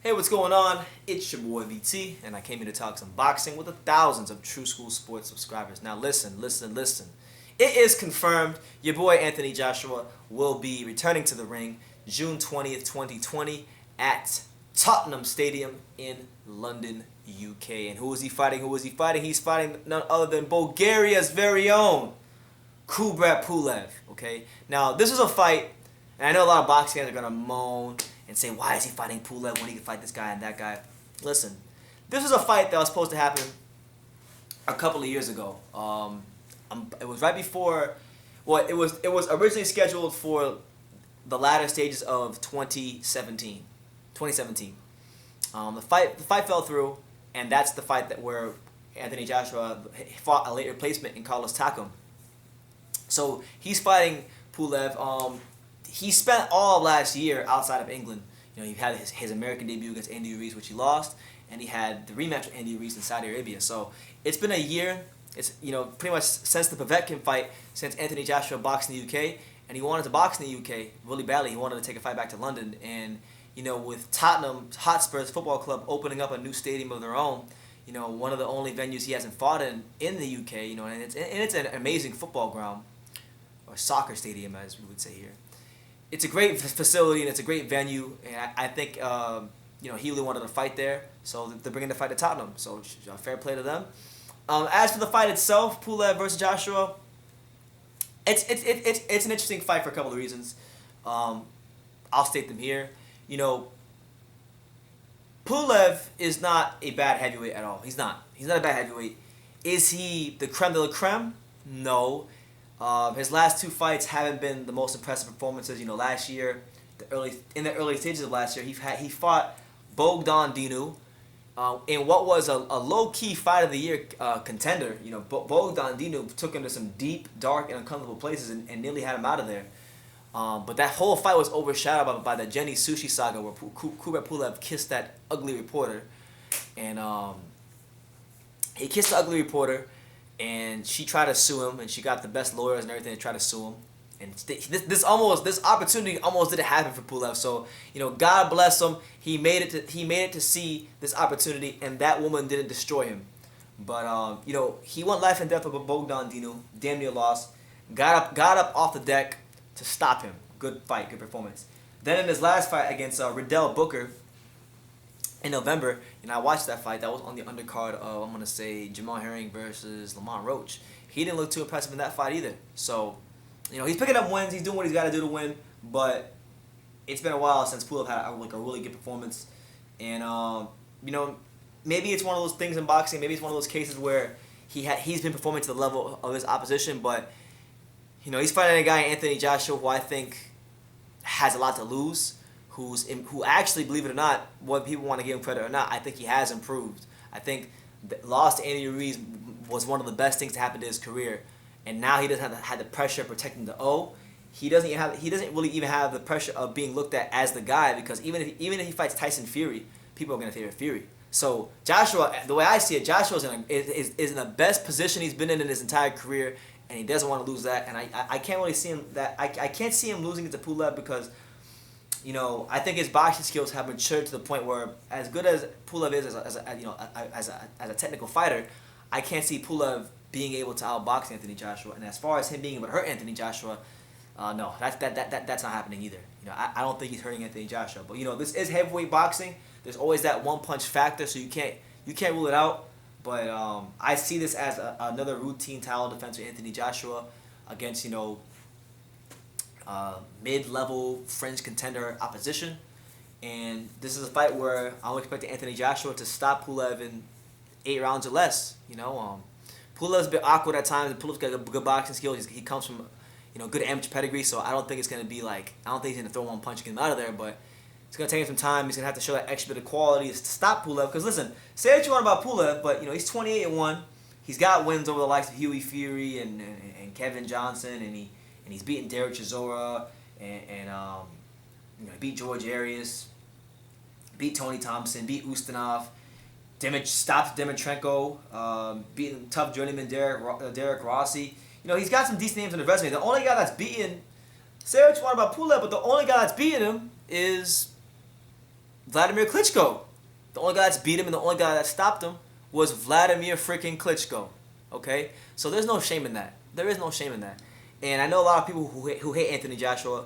Hey, what's going on? It's your boy VT, and I came here to talk some boxing with the thousands of True School Sports subscribers. Now listen. It is confirmed your boy Anthony Joshua will be returning to the ring June 20th, 2020 at Tottenham Stadium in London, UK. And who is he fighting? He's fighting none other than Bulgaria's very own Kubrat Pulev. Okay? Now, this is a fight, and I know a lot of boxing fans are going to moan and say, why is he fighting Pulev when he can fight this guy and that guy? Listen, this was a fight that was supposed to happen a couple of years ago. It was right before, well, it was originally scheduled for the latter stages of 2017. The fight fell through, and that's the fight where Anthony Joshua fought a late replacement in Carlos Takam. So he's fighting Pulev. He spent all of last year outside of England. You know, he had his American debut against Andy Ruiz, which he lost, and he had the rematch with Andy Ruiz in Saudi Arabia. So it's been a year. It's, you know, pretty much since the Povetkin fight, since Anthony Joshua boxed in the UK, and he wanted to box in the UK really badly. He wanted to take a fight back to London, and you know, with Tottenham Hotspurs Football Club opening up a new stadium of their own, you know, one of the only venues he hasn't fought in the UK, you know, and it's an amazing football ground, or soccer stadium as we would say here. It's a great facility and it's a great venue, and I think you know, he really wanted to fight there, so they're bringing the fight to Tottenham. So fair play to them. As for the fight itself, Pulev versus Joshua, it's an interesting fight for a couple of reasons. I'll state them here. You know, Pulev is not a bad heavyweight at all. He's not. He's not a bad heavyweight. Is he the creme de la creme? No. His last two fights haven't been the most impressive performances. You know, last year, in the early stages of last year, he fought Bogdan Dinu in what was a low-key fight of the year contender. You know, Bogdan Dinu took him to some deep, dark, and uncomfortable places and nearly had him out of there. But that whole fight was overshadowed by the Jenny Sushi saga, where Kubrat Pulev kissed that ugly reporter, and he kissed the ugly reporter. And she tried to sue him, and she got the best lawyers and everything to try to sue him. And this opportunity almost didn't happen for Pulev. So, you know, God bless him. He made it to see this opportunity, and that woman didn't destroy him. But you know, he went life and death with Bogdan Dinu. Damn near lost. Got up off the deck to stop him. Good fight, good performance. Then in his last fight against Riddell Booker in November, and I watched that fight. That was on the undercard of, I'm going to say, Jamal Herring versus Lamont Roach. He didn't look too impressive in that fight either. So, you know, he's picking up wins. He's doing what he's got to do to win. But it's been a while since Pulev had a really good performance. And, you know, maybe it's one of those things in boxing. Maybe it's one of those cases where he's been performing to the level of his opposition. But, you know, he's fighting a guy, Anthony Joshua, who I think has a lot to lose. Who actually, believe it or not, whether people want to give him credit or not, I think he has improved. I think the loss to Andy Ruiz was one of the best things to happen to his career, and now he doesn't have the pressure of protecting the O. He doesn't really even have the pressure of being looked at as the guy, because even if he fights Tyson Fury, people are going to favor Fury. So Joshua, the way I see it, Joshua is in the best position he's been in his entire career, and he doesn't want to lose that. And I can't really see him I can't see him losing it to Pulev, because, you know, I think his boxing skills have matured to the point where, as good as Pulev is as a technical fighter, I can't see Pulev being able to outbox Anthony Joshua. And as far as him being able to hurt Anthony Joshua, no, that's not happening either. You know, I don't think he's hurting Anthony Joshua. But, you know, this is heavyweight boxing. There's always that one punch factor, so you can't rule it out. But I see this as another routine title defense for Anthony Joshua against, you know, mid-level fringe contender opposition. And this is a fight where I'm expecting Anthony Joshua to stop Pulev in 8 rounds or less. You know, Pulev's a bit awkward at times. Pulev's got good boxing skills. He comes from, you know, good amateur pedigree, so I don't think it's going to be like, I don't think he's going to throw one punch and get him out of there, but it's going to take him some time. He's going to have to show that extra bit of quality to stop Pulev. Because listen, say what you want about Pulev, but, you know, he's 28-1. He's got wins over the likes of Hughie Fury and Kevin Johnson, and he's beaten Derek Chisora, and you know, he beat George Arias, beat Tony Thompson, beat Ustinov, stopped Dimitrenko, beating tough journeyman Derek Rossi. You know, he's got some decent names on his resume. The only guy that's beaten, say what you want about Pulev, but the only guy that's beaten him is Vladimir Klitschko. The only guy that's beat him and the only guy that stopped him was Vladimir freaking Klitschko. Okay? So there's no shame in that. There is no shame in that. And I know a lot of people who hate Anthony Joshua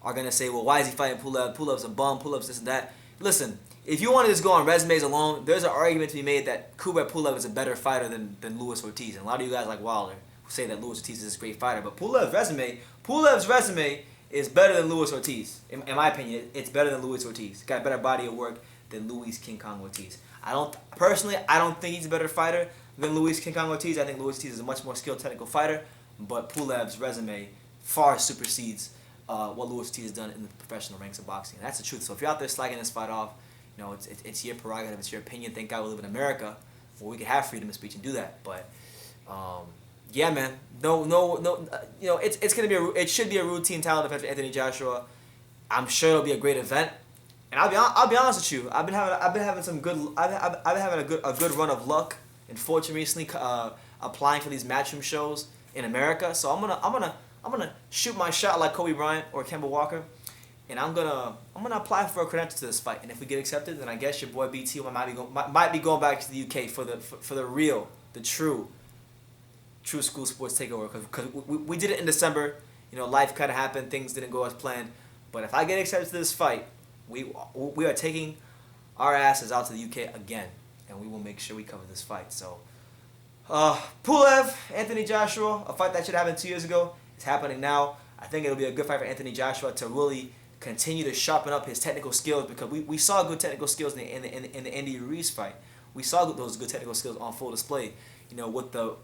are going to say, well, why is he fighting Pulev? Pulev's a bum. Pulev's this and that. Listen, if you want to just go on resumes alone, there's an argument to be made that Kubrat Pulev is a better fighter than Luis Ortiz. And a lot of you guys like Wilder who say that Luis Ortiz is a great fighter. But Pulev's resume is better than Luis Ortiz. In my opinion, it's better than Luis Ortiz. Got a better body of work than Luis King Kong Ortiz. I don't think he's a better fighter than Luis King Kong Ortiz. I think Luis Ortiz is a much more skilled technical fighter, but Pulev's resume far supersedes what Luis Ortiz has done in the professional ranks of boxing. And that's the truth. So if you're out there slagging this fight off, you know, it's your prerogative, it's your opinion. Thank God we live in America where we can have freedom of speech and do that. But yeah, man, no, you know, it should be a routine title defense for Anthony Joshua. I'm sure it'll be a great event. And I'll be honest with you. I've been having a good run of luck and fortune recently, applying for these matchroom shows in America. So I'm gonna shoot my shot like Kobe Bryant or Kemba Walker, and I'm gonna apply for a credential to this fight. And if we get accepted, then I guess your boy BT might be going back to the UK for the real, the true school sports takeover. Because we did it in December. You know, life kind of happened. Things didn't go as planned. But if I get accepted to this fight, we are taking our asses out to the UK again, and we will make sure we cover this fight. So, Pulev, Anthony Joshua, a fight that should have happened 2 years ago. It's happening now. I think it'll be a good fight for Anthony Joshua to really continue to sharpen up his technical skills, because we saw good technical skills in the Andy Ruiz fight. We saw those good technical skills on full display. You know, with the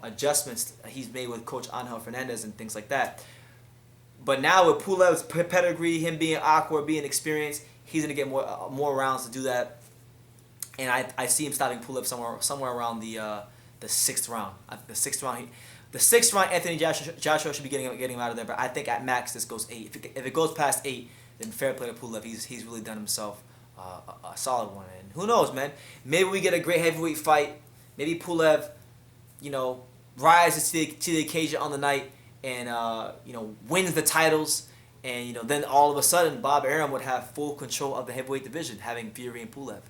adjustments he's made with Coach Angel Fernandez and things like that. But now with Pulev's pedigree, him being awkward, being experienced, he's gonna get more rounds to do that. And I see him stopping Pulev somewhere around the sixth round. The sixth round, Anthony Joshua should be getting him out of there. But I think at max this goes 8. If it goes past 8, then fair play to Pulev. He's really done himself a solid one. And who knows, man? Maybe we get a great heavyweight fight. Maybe Pulev, you know, rises to the occasion on the night and you know, wins the titles. And you know, then all of a sudden Bob Arum would have full control of the heavyweight division, having Fury and Pulev.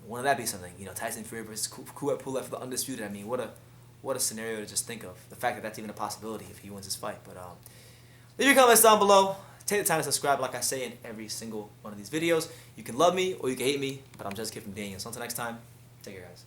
Wouldn't that be something? You know, Tyson Fury versus Kubrat Pulev for the undisputed. I mean, what a scenario to just think of. The fact that that's even a possibility if he wins his fight. But leave your comments down below. Take the time to subscribe, like I say in every single one of these videos. You can love me or you can hate me, but I'm just Kid from Daniel. So until next time, take care, guys.